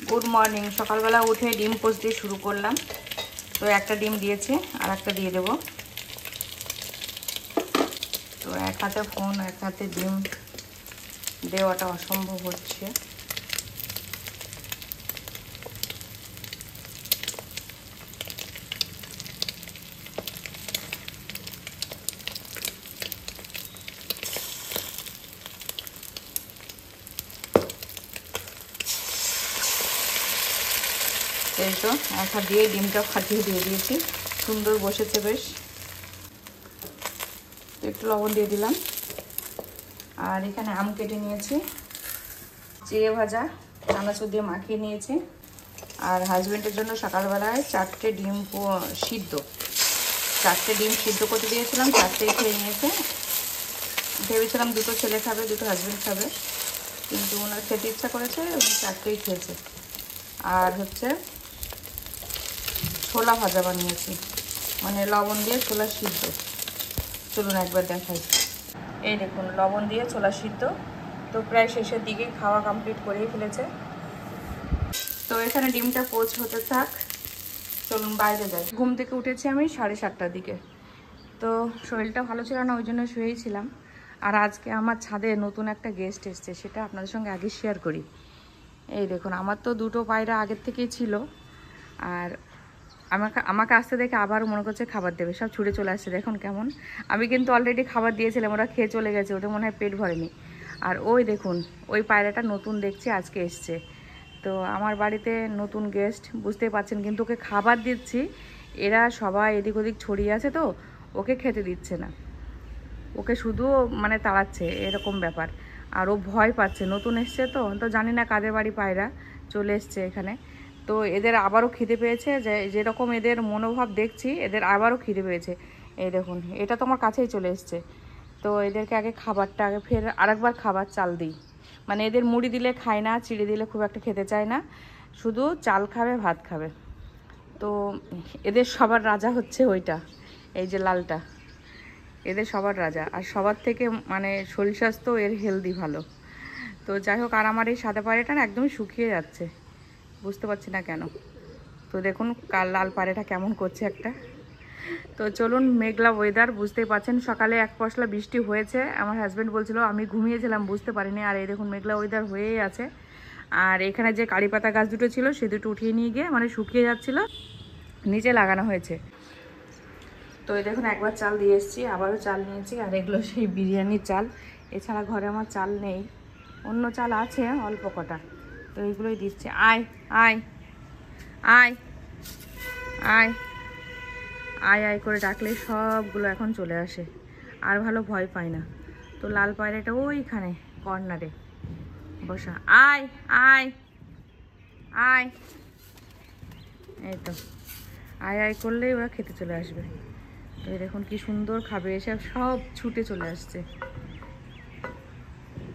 Good morning. সকালবেলা উঠে ডিম পোস্ট দিয়ে শুরু করলাম। তো একটা ডিম দিয়েছে, আর একটা দিয়ে দেবো। তো এক হাতে ফোন, এক হাতে ডিম দেওয়াটা অসম্ভব হচ্ছে। এই তো এক হাত দিয়ে ডিমটা ফাটিয়ে দিয়ে দিয়েছি, সুন্দর বসেছে বেশ। একটু লবণ দিয়ে দিলাম। আর এখানে আম কেটে নিয়েছি, চিড়ে ভাজা চানাচুর দিয়ে মাখিয়ে নিয়েছি। আর হাজব্যান্ডের জন্য সকালবেলায় 4টে ডিম সিদ্ধ, 4টে ডিম সিদ্ধ করতে দিয়েছিলাম, 4টেই খেয়ে নিয়েছে। ভেবেছিলাম 2টো ছেলে খাবে, 2টো হাজব্যান্ড খাবে, কিন্তু ওনার খেতে ইচ্ছা করেছে, উনি 4টেই খেয়েছে। আর হচ্ছে ছোলা ভাজা বানিয়েছি, মানে লবণ দিয়ে ছোলা সিদ্ধ। চলুন একবার দেখাই। এই দেখুন, লবণ দিয়ে ছোলা সিদ্ধ। তো প্রায় শেষের দিকেই খাওয়া কমপ্লিট করেই ফেলেছে। তো এখানে ডিমটা পোচ হতে থাক, চলুন বাইরে যাই। ঘুম থেকে উঠেছি আমি 7:30টার দিকে। তো শরীরটা ভালো ছিল না, ওই জন্য শুয়েই ছিলাম। আর আজকে আমার ছাদে নতুন একটা গেস্ট এসছে, সেটা আপনাদের সঙ্গে আগে শেয়ার করি। এই দেখুন, আমার তো 2টো পায়রা আগের থেকেই ছিল। আর আমাকে আসতে দেখে আবার মনে করছে খাবার দেবে, সব ছুটে চলে আসছে। দেখুন কেমন। আমি কিন্তু অলরেডি খাবার দিয়েছিলাম, ওরা খেয়ে চলে গেছে, ওদের মনে হয় পেট ভরেনি। আর ওই দেখুন, ওই পায়রাটা নতুন দেখছি আজকে এসছে। তো আমার বাড়িতে নতুন গেস্ট, বুঝতেই পারছেন, কিন্তু ওকে খাবার দিচ্ছি, এরা সবাই এদিক ওদিক ছড়িয়ে আছে, তো ওকে খেতে দিচ্ছে না, ওকে শুধু মানে তাড়াচ্ছে, এরকম ব্যাপার। আর ও ভয় পাচ্ছে, নতুন এসছে তো জানি না কাদের বাড়ি পায়রা চলে এসছে এখানে। তো এদের আবারও খিদে পেয়েছে, যেরকম এদের মনোভাব দেখছি, এদের আবারও খিদে পেয়েছে। এই দেখুন, এটা তো আমার কাছেই চলে এসছে। তো এদেরকে আগে খাবারটা আগে ফের আরেকবার খাবার চাল দিই। মানে এদের মুড়ি দিলে খায় না, চিড়ে দিলে খুব একটা খেতে চায় না, শুধু চাল খাবে, ভাত খাবে। তো এদের সবার রাজা হচ্ছে ওইটা, এই যে লালটা, এদের সবার রাজা। আর সবার থেকে মানে শরীর স্বাস্থ্য এর হেলদি ভালো। তো যাই হোক, আর আমার এই সাদা পায়রাটা না একদমই শুকিয়ে যাচ্ছে, বুঝতে পারছি না কেন। তো দেখুন লাল পায়রাটা কেমন করছে একটা। তো চলুন, মেঘলা ওয়েদার, বুঝতেই পারছেন। সকালে এক পশলা বৃষ্টি হয়েছে, আমার হাজব্যান্ড বলছিল, আমি ঘুমিয়েছিলাম, বুঝতে পারিনি। আর এই দেখুন, মেঘলা ওয়েদার হয়েই আছে। আর এখানে যে কারি পাতা গাছ দুটো ছিল, সে দুটো উঠিয়ে নিয়ে গিয়ে মানে শুকিয়ে যাচ্ছিল, নিচে লাগানো হয়েছে। তো এই দেখুন, একবার চাল দিয়ে এসেছি, আবারও চাল নিয়েছি। আর এগুলো সেই বিরিয়ানির চাল, এছাড়া ঘরে আমার চাল নেই। অন্য চাল আছে অল্প কটা, তো এইগুলোই দিচ্ছি। আয় আয় আয় আয় আয় আয় করে ডাকলে সবগুলো এখন চলে আসে, আর ভালো ভয় পায় না। তো লাল পায়রাটা ওইখানে কর্নারে বসা। আয় আয় আয়, এই তো আয় আয় করলেই ওরা খেতে চলে আসবে। তো এই দেখুন কি সুন্দর খাবে, এসব সব ছুটে চলে আসছে।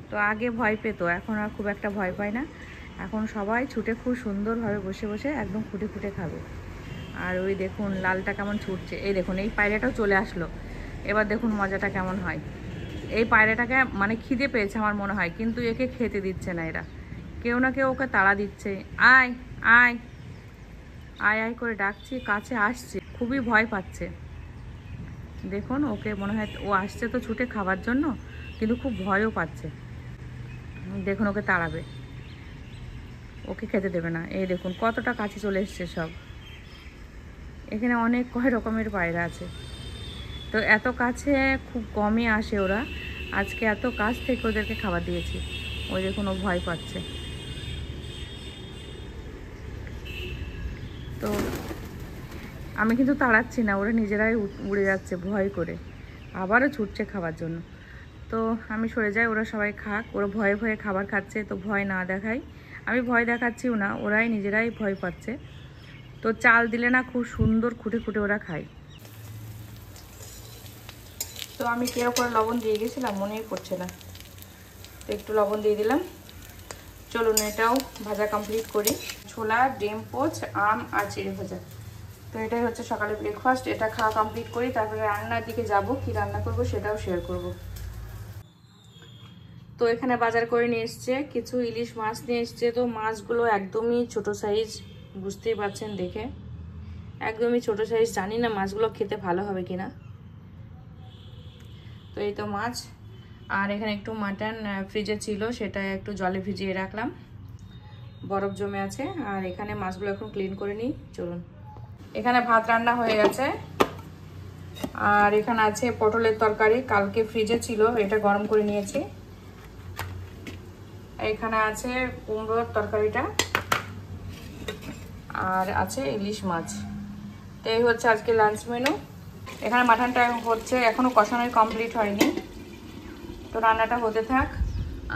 তো আগে ভয় পেতো, এখন আর খুব একটা ভয় পায় না। এখন সবাই ছুটে খুব সুন্দরভাবে বসে বসে একদম খুঁটে খুঁটে খাবে। আর ওই দেখুন লালটা কেমন ছুটছে। এই দেখুন, এই পায়রাটাও চলে আসলো। এবার দেখুন মজাটা কেমন হয়। এই পায়রাটাকে মানে খিদে পেয়েছে আমার মনে হয়, কিন্তু একে খেতে দিচ্ছে না এরা, কেউ না কেউ ওকে তাড়া দিচ্ছে। আয় আয় আয় আয় করে ডাকছি, কাছে আসছে, খুবই ভয় পাচ্ছে। দেখুন ওকে মনে হয় ও আসছে তো ছুটে খাবার জন্য, কিন্তু খুব ভয়ও পাচ্ছে। দেখুন ওকে তাড়াবে, ওকে খেতে দেবে না। এই দেখুন কতটা কাছে চলে এসছে সব। এখানে অনেক কয় রকমের পায়রা আছে, তো এত কাছে খুব কমই আসে ওরা। আজকে এত কাছ থেকে ওদেরকে খাবার দিয়েছি। ওই দেখুন ও ভয় পাচ্ছে। তো আমি কিন্তু তাড়াচ্ছি না, ওরা নিজেরাই উড়ে যাচ্ছে ভয় করে, আবারও ছুটছে খাবার জন্য। তো আমি সরে যাই, ওরা সবাই খাক, ওরা ভয়ে ভয়ে খাবার খাচ্ছে, তো ভয় না দেখাই। আমি ভয় দেখাচ্ছিও না, ওরাই নিজেরাই ভয় পাচ্ছে। তো চাল দিলে না খুব সুন্দর খুঁটে খুঁটে ওরা খায়। তো আমি কেউ করে লবণ দিয়ে গেছিলাম, মনেই পড়ছে না, তো একটু লবণ দিয়ে দিলাম। চলুন এটাও ভাজা কমপ্লিট করি। ছোলা, ডিম পোচ, আম আর চিড়ে ভাজা। তো এটাই হচ্ছে সকালে ব্রেকফাস্ট। এটা খাওয়া কমপ্লিট করি, তারপরে রান্নার দিকে যাব, কি রান্না করব সেটাও শেয়ার করব। তো এখানে বাজার করে নিয়ে এসছে, কিছু ইলিশ মাছ নিয়ে এসছে। তো মাছগুলো একদমই ছোট সাইজ, বুঝতেই পারছেন দেখে, একদমই ছোট সাইজ। জানি না মাছগুলো খেতে ভালো হবে কিনা। তো এই তো মাছ। আর এখানে একটু মাটন ফ্রিজে ছিল, সেটা একটু জলে ভিজিয়ে রাখলাম, বরফ জমে আছে। আর এখানে মাছগুলো এখন ক্লিন করে নিই, চলুন। এখানে ভাত রান্না হয়ে গেছে। আর এখানে আছে পটলের তরকারি, কালকে ফ্রিজে ছিল, এটা গরম করে নিয়েছি। এখানে আছে কুমড়োর তরকারিটা, আর আছে ইলিশ মাছ। তো এই হচ্ছে আজকে লাঞ্চ মেনু। এখানে মাটনটা হচ্ছে, এখনো কষানোই কমপ্লিট হয়নি, তো রান্নাটা হতে থাক।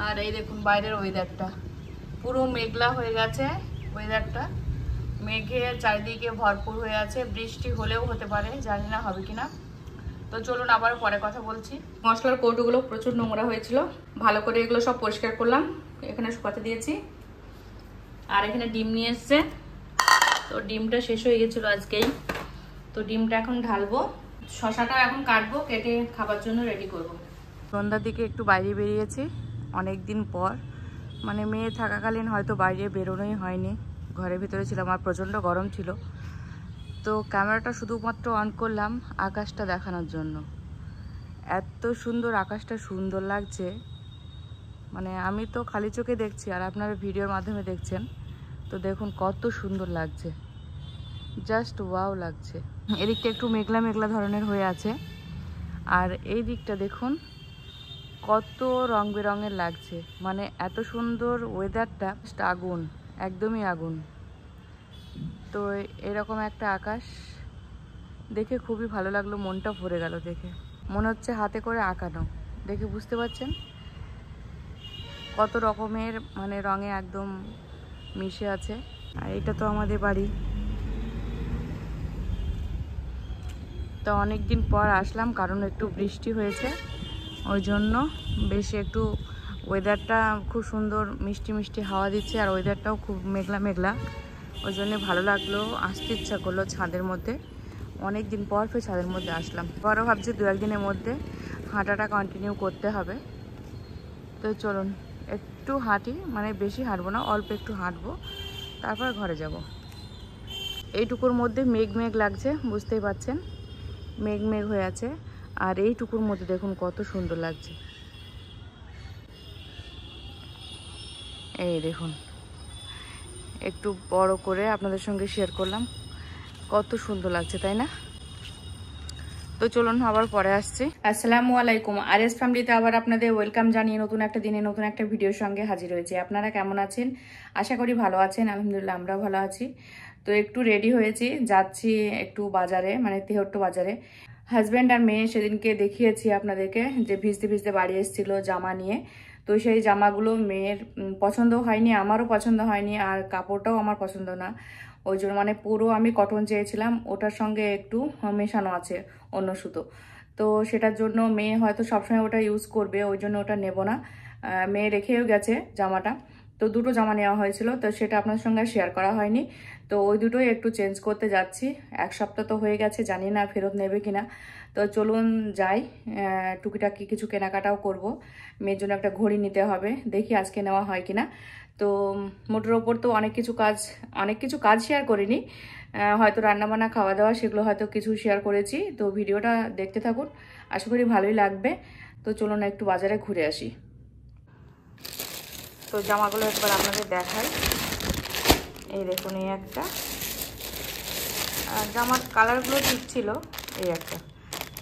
আর এই দেখুন বাইরের ওয়েদারটা, পুরো মেঘলা হয়ে গেছে ওয়েদারটা, মেঘে চারিদিকে ভরপুর হয়ে আছে। বৃষ্টি হলেও হতে পারে, জানি না হবে কিনা। তো চলুন আবার পরে কথা বলছি। মশলার কৌটোগুলো প্রচুর নোংরা হয়েছিল, ভালো করে এগুলো সব পরিষ্কার করলাম, এখানে শুকাতে দিয়েছি। আর এখানে ডিম নিয়ে এসছে, তো ডিমটা শেষ হয়ে গেছিলো আজকেই, তো ডিমটা এখন ঢালবো। শশাটা এখন কাটবো, কেটে খাবার জন্য রেডি করব। সন্ধ্যার দিকে একটু বাইরে বেরিয়েছি, অনেক দিন পর, মানে মেয়ে থাকাকালীন হয়তো বাইরে বেরোনোই হয়নি, ঘরের ভিতরে ছিলাম। আর প্রচণ্ড গরম ছিল, তো ক্যামেরাটা শুধুমাত্র অন করলাম আকাশটা দেখানোর জন্য। এত সুন্দর আকাশটা, সুন্দর লাগছে, মানে আমি তো খালি চোখে দেখছি আর আপনারা ভিডিওর মাধ্যমে দেখছেন, তো দেখুন কত সুন্দর লাগছে, জাস্ট ওয়াও লাগছে। এদিকটা একটু মেঘলা মেঘলা ধরনের হয়ে আছে, আর এই দিকটা দেখুন কত রং বেরঙের লাগছে, মানে এত সুন্দর ওয়েদারটা, আগুন, একদমই আগুন। তো এরকম একটা আকাশ দেখে খুবই ভালো লাগলো, মনটা ভরে গেল দেখে, মনে হচ্ছে হাতে করে আঁকানো। দেখে বুঝতে পারছেন কত রকমের মানে রঙে একদম মিশে আছে। আর এটা তো আমাদের বাড়ি। তো অনেক দিন পর আসলাম, কারণ একটু বৃষ্টি হয়েছে, ওই জন্য বেশি একটু ওয়েদারটা খুব সুন্দর, মিষ্টি মিষ্টি হাওয়া দিচ্ছে, আর ওয়েদারটাও খুব মেঘলা মেঘলা, ওই জন্য ভালো লাগলো, আসতে ইচ্ছা করলো ছাদের মধ্যে। অনেক দিন পর ফের ছাদের মধ্যে আসলাম। পরও ভাবছি দু একদিনের মধ্যে হাঁটাটা কন্টিনিউ করতে হবে। তো চলুন একটু হাঁটি, মানে বেশি হাঁটবো না, অল্প একটু হাঁটবো, তারপর ঘরে যাব। এইটুকুর মধ্যে মেঘ মেঘ লাগছে, বুঝতেই পারছেন, মেঘ মেঘ হয়ে আছে। আর এইটুকুর মধ্যে দেখুন কত সুন্দর লাগছে, এই দেখুন, একটু বড় করে আপনাদের সঙ্গে শেয়ার করলাম, কত সুন্দর লাগছে, তাই না? তো চলুন আবার পরে আসছি। আসসালামু আলাইকুম, আরএস ফ্যামিলিতে আবার আপনাদের ওয়েলকাম জানিয়ে নতুন একটা দিনে নতুন একটা ভিডিওর সঙ্গে হাজির হয়েছি। আপনারা কেমন আছেন? আশা করি ভালো আছেন। আলহামদুলিল্লাহ আমরাও ভালো আছি। তো একটু রেডি হয়েছি, যাচ্ছি একটু বাজারে, মানে তেহট্ট বাজারে। হাজব্যান্ড আর মেয়ে সেদিনকে দেখিয়েছি আপনাদেরকে, যে ভিজতে ভিজতে বাড়ি এসেছিলো জামা নিয়ে। তো সেই জামাগুলো মেয়ের পছন্দ হয়নি, আমারও পছন্দ হয়নি, আর কাপড়টাও আমার পছন্দ না। ওই জন্য মানে পুরো আমি কটন চেয়েছিলাম, ওটার সঙ্গে একটু মেশানো আছে অন্য সুতো। তো সেটার জন্য মেয়ে হয়তো সবসময় ওটা ইউজ করবে, ওই জন্য ওটা নেব না। মেয়ে রেখেও গেছে জামাটা। তো দুটো জামা নেওয়া হয়েছিল, তো সেটা আপনার সঙ্গে শেয়ার করা হয়নি। তো ওই দুটোই একটু চেঞ্জ করতে যাচ্ছি। এক সপ্তাহ তো হয়ে গেছে, জানি না ফেরত নেবে কিনা। তো চলুন যাই, টুকিটাকি কিছু কেনাকাটাও করব। মেয়ের জন্য একটা ঘড়ি নিতে হবে, দেখি আজকে নেওয়া হয় কিনা। তো মোটের ওপর তো অনেক কিছু কাজ শেয়ার করিনি, হয়তো রান্নাবান্না খাওয়া দাওয়া সেগুলো হয়তো কিছু শেয়ার করেছি। তো ভিডিওটা দেখতে থাকুন, আশা করি ভালোই লাগবে। তো চলুন একটু বাজারে ঘুরে আসি। তো জামাগুলো একবার আপনাদের দেখাই, এই দেখুন, এই একটা জামার কালারগুলো ঠিক ছিল, এই একটা,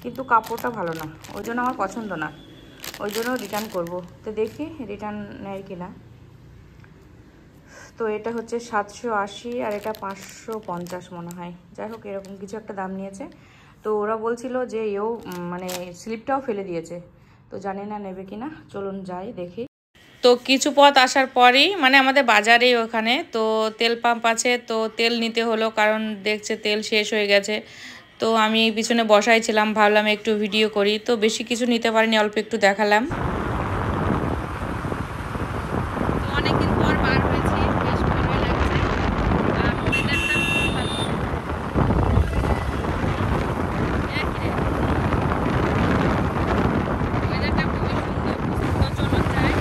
কিন্তু কাপড়টা ভালো না, ওই জন্য আমার পছন্দ না, ওই জন্য রিটার্ন করব। তো দেখি রিটার্ন নেয় কিনা। তো এটা হচ্ছে 780 আর এটা 550 মনে হয়, যাই হোক এরকম কিছু একটা দাম নিয়েছে। তো ওরা বলছিল যে মানে স্লিপটাও ফেলে দিয়েছে, তো জানি না নেবে কিনা। চলুন যাই দেখি। তো কিছু পথ আসার পরই, মানে আমাদের বাজারেই ওখানে তো তেল পাম্প আছে, তো তেল নিতে হলো, কারণ দেখছে তেল শেষ হয়ে গেছে। তো আমি পিছনে বসাই ছিলাম, ভাবলাম একটু ভিডিও করি। তো বেশি কিছু নিতে পারিনি, অল্প একটু দেখালাম। অনেকদিন পর বার হয়েছি, বেশ ভালোই লাগছে, আর ওয়েদারটা খুবই ভালো। ওয়েদারটা খুবই সুন্দর। তো চলুন যাই।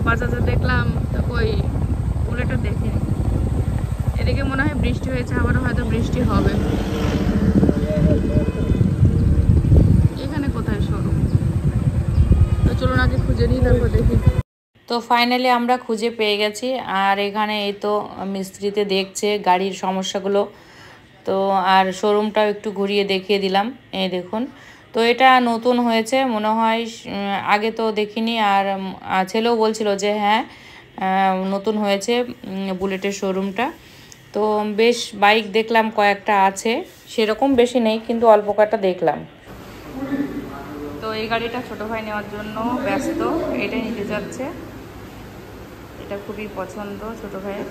বাজারে দেখলাম, তো কই বুলেটটা দেখিনি। এদিকে মনে হয় বৃষ্টি হয়েছে, আবারও হয়তো বৃষ্টি হবে। এখানে কোথায় শোরুম? তো চলুন আগে খুঁজে নিই, তারপর দেখি। তো ফাইনালি আমরা খুঁজে পেয়ে গেছি। আর এখানে এই তো মিস্ত্রিতে দেখছে গাড়ির সমস্যাগুলো। তো আর শোরুমটাও একটু ঘুরিয়ে দেখিয়ে দিলাম। এই দেখুন, তো এটা নতুন হয়েছে মনে হয়, আগে তো দেখিনি। আর ছেলেও বলছিল যে হ্যাঁ নতুন হয়েছে বুলেটের শোরুমটা। তো বেশ বাইক দেখলাম কয়েকটা আছে, সেরকম বেশি নেই কিন্তু অল্প কয়েকটা দেখলাম। তো এই গাড়িটা ছোট ভাই নেওয়ার জন্য ব্যস্ত, এটাই নিতে যাচ্ছে। এটা খুবই পছন্দ ছোট ভাইয়ের।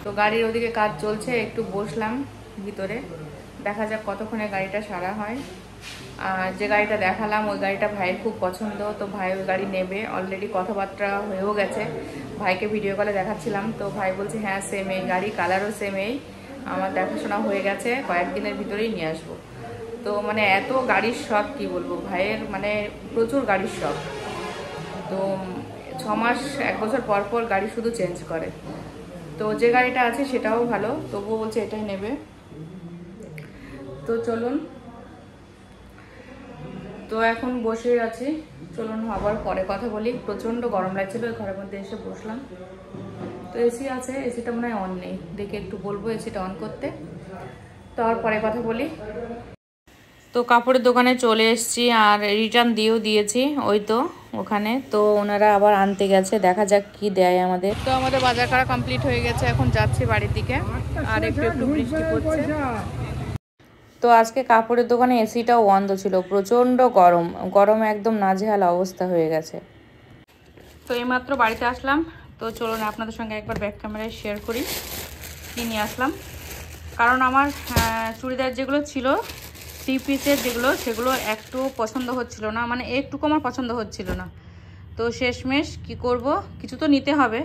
তো গাড়ির ওদিকে কাজ চলছে, একটু বসলাম ভিতরে, দেখা যাক কতক্ষণে গাড়িটা সারা হয়। আর যে গাড়িটা দেখালাম ওই গাড়িটা ভাইয়ের খুব পছন্দ, তো ভাই ওই গাড়ি নেবে। অলরেডি কথাবার্তা হয়েও গেছে, ভাইকে ভিডিও কলে দেখাচ্ছিলাম। তো ভাই বলছে হ্যাঁ সেম এই গাড়ি, কালারও সেম এই, আমার দেখাশোনা হয়ে গেছে, কয়েকদিনের ভিতরেই নিয়ে আসবো। তো মানে এত গাড়ির শখ কি বলবো, ভাইয়ের মানে প্রচুর গাড়ির শখ। তো 6 মাস 1 বছর পর পর গাড়ি শুধু চেঞ্জ করে। তো যে গাড়িটা আছে সেটাও ভালো, তবুও বলছে এটাই নেবে। তো চলুন, তো এখন বসে আছি, চলুন আবার পরে কথা বলি। প্রচণ্ড গরম লাগছিল, ওই ঘরের মধ্যে এসে বসলাম। তো এসি আছে, এসিটা মনে হয় অন নেই, দেখে একটু বলবো এসিটা অন করতে। তো আর পরে কথা বলি। তো কাপড়ের দোকানে চলে এসেছি, আর রিটার্ন দিয়েও দিয়েছি ওই তো ওখানে। তো ওনারা আবার আনতে গেছে, দেখা যাক কি দেয় আমাদের। তো আমাদের বাজার করা কমপ্লিট হয়ে গেছে, এখন যাচ্ছি বাড়ির দিকে। আর একটু একটু বৃষ্টি পড়ছে। তো আজকে কাপড়ের দোকানে এসিটাও বন্ধ ছিল, প্রচণ্ড গরম, গরমে একদম নাজেহাল অবস্থা হয়ে গেছে। তো এইমাত্র বাড়িতে আসলাম। তো চলুন আপনাদের সঙ্গে একবার ব্যাক ক্যামেরায় শেয়ার করি কি নিয়ে আসলাম। কারণ আমার চুড়িদার যেগুলো ছিল 3 পিসের যেগুলো, সেগুলো একটু পছন্দ হচ্ছিল না, মানে একটুকু আমার পছন্দ হচ্ছিল না। তো শেষমেশ কি করব, কিছু তো নিতে হবে,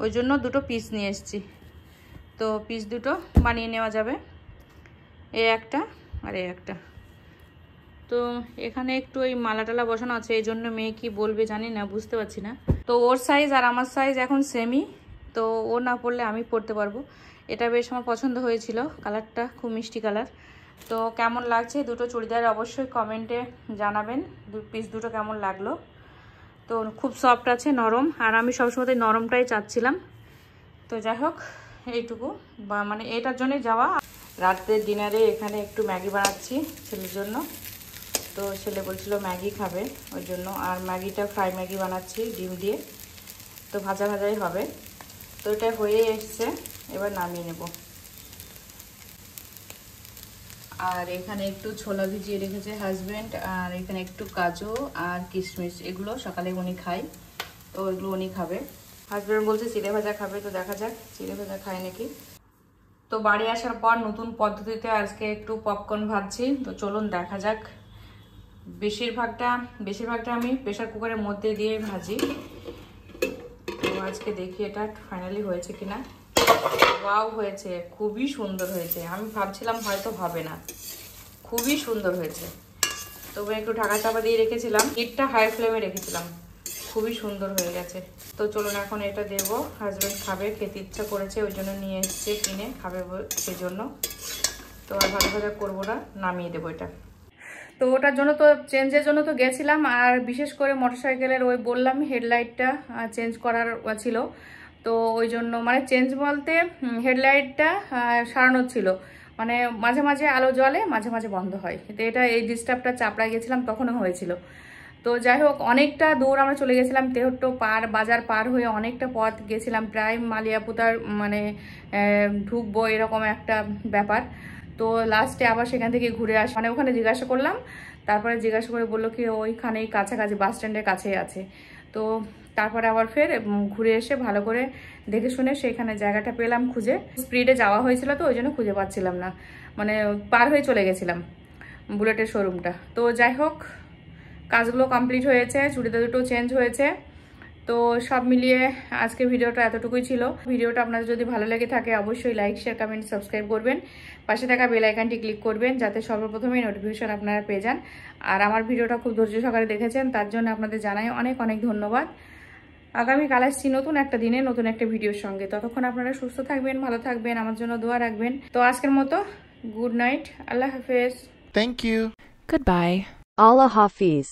ওই জন্য দুটো পিস নিয়ে এসেছি। তো পিস দুটো বানিয়ে নেওয়া যাবে, এই একটা আর এই একটা। তো এখানে একটু ওই মালা টালা বসানো আছে, এই জন্য মেয়ে কি বলবে জানি না, বুঝতে পারছি না। তো ওর সাইজ আর আমার সাইজ এখন সেমই, তো ও না পরলে আমি পরতে পারবো। এটা বেশ আমার পছন্দ হয়েছিল, কালারটা খুব মিষ্টি কালার। তো কেমন লাগছে দুটো চুড়িদার অবশ্যই কমেন্টে জানাবেন, পিস দুটো কেমন লাগলো। তো খুব সফট আছে, নরম, আর আমি সবসময় নরমটাই চাচ্ছিলাম। তো যাই হোক এইটুকু, বা মানে এটার জন্যই যাওয়া। রাতের ডিনারে এখানে একটু ম্যাগি বানাচ্ছি ছেলের জন্য। তো ছেলে বলছিল ম্যাগি খাবে, ওই জন্য। আর ম্যাগিটা ফ্রাই ম্যাগি বানাচ্ছি ডিম দিয়ে, তো ভাজা ভাজাই হবে। তো এটা হয়ে এসছে, এবার নামিয়ে নেব। আর এখানে একটু ছোলা ভিজিয়ে রেখেছে হাজব্যান্ড, আর এখানে একটু কাজু আর কিশমিশ, এগুলো সকালে উনি খায়, তো এগুলো উনি খাবে। হাজব্যান্ড বলছে চিড়ে ভাজা খাবে, তো দেখা যাক চিড়ে ভাজা খায় নাকি। তো বাড়ি আসার পর নতুন পদ্ধতিতে আজকে একটু পপকর্ন ভাজছি, তো চলুন দেখা যাক। বেশিরভাগটা আমি প্রেসার কুকারের মধ্যে দিয়ে ভাজি। তো আজকে দেখি এটা ফাইনালি হয়েছে কিনা। ওয়াও, হয়েছে, খুবই সুন্দর হয়েছে। আমি ভাবছিলাম হয়তো হবে না, খুবই সুন্দর হয়েছে। তবে একটু ঢাকা চাপা দিয়ে রেখেছিলাম, হিটটা হাই ফ্লেমে রেখেছিলাম, খুবই সুন্দর হয়ে গেছে। তো চলুন এখন এটা দেবো, হাজব্যান্ড খাবে, খেতে ইচ্ছা করেছে, ওই জন্য নিয়ে এসছে কিনে খাবে সেই জন্য। তো আর ভাজা ভাজা করবো না, নামিয়ে দেবো এটা। তো ওটার জন্য তো চেঞ্জের জন্য তো গেছিলাম, আর বিশেষ করে মোটরসাইকেলের ওই বললাম হেডলাইটটা চেঞ্জ করার ছিল। তো ওই জন্য মানে চেঞ্জ বলতে হেডলাইটটা সারানো ছিল, মানে মাঝে মাঝে আলো জ্বলে, মাঝে মাঝে বন্ধ হয়। তো এটা এই ডিস্টার্বটা চাপড়ায় গেছিলাম তখনও হয়েছিল। তো যাই হোক অনেকটা দূর আমরা চলে গেছিলাম, তেহট্ট বাজার পার হয়ে অনেকটা পথ গেছিলাম, প্রায় মালিয়াপুতার মানে ঢুকবো এরকম একটা ব্যাপার। তো লাস্টে আবার সেখান থেকে ঘুরে আসি, মানে ওখানে জিজ্ঞাসা করলাম, তারপরে জিজ্ঞাসা করে বললো কি ওইখানেই কাছাকাছি বাস স্ট্যান্ডের কাছেই আছে। তো তারপরে আবার ফের ঘুরে এসে ভালো করে দেখে শুনে সেখানে জায়গাটা পেলাম খুঁজে। স্পিডে যাওয়া হয়েছিল তো ওই জন্য খুঁজে পাচ্ছিলাম না, মানে পার হয়ে চলে গেছিলাম বুলেটের শোরুমটা। তো যাই হোক কাজগুলো কমপ্লিট হয়েছে, চুড়িদার দুটো চেঞ্জ হয়েছে। তো সব মিলিয়ে আজকে ভিডিওটা এতটুকুই ছিল। ভিডিওটা আপনাদের যদি ভালো লেগে থাকে অবশ্যই লাইক শেয়ার কমেন্ট সাবস্ক্রাইব করবেন, পাশে থাকা বেল আইকনটি ক্লিক করবেন যাতে সর্বপ্রথমেই নোটিফিকেশন আপনারা পেয়ে যান। আর আমার ভিডিওটা খুব ধৈর্য সহকারে দেখেছেন তার জন্য আপনাদের জানাই অনেক অনেক ধন্যবাদ। আগামীকাল আসছি নতুন একটা দিনে নতুন একটা ভিডিওর সঙ্গে। ততক্ষণ আপনারা সুস্থ থাকবেন, ভালো থাকবেন, আমার জন্য দোয়া রাখবেন। তো আজকের মতো গুড নাইট, আল্লাহ হাফেজ। Thank you. Goodbye. Allah Hafiz.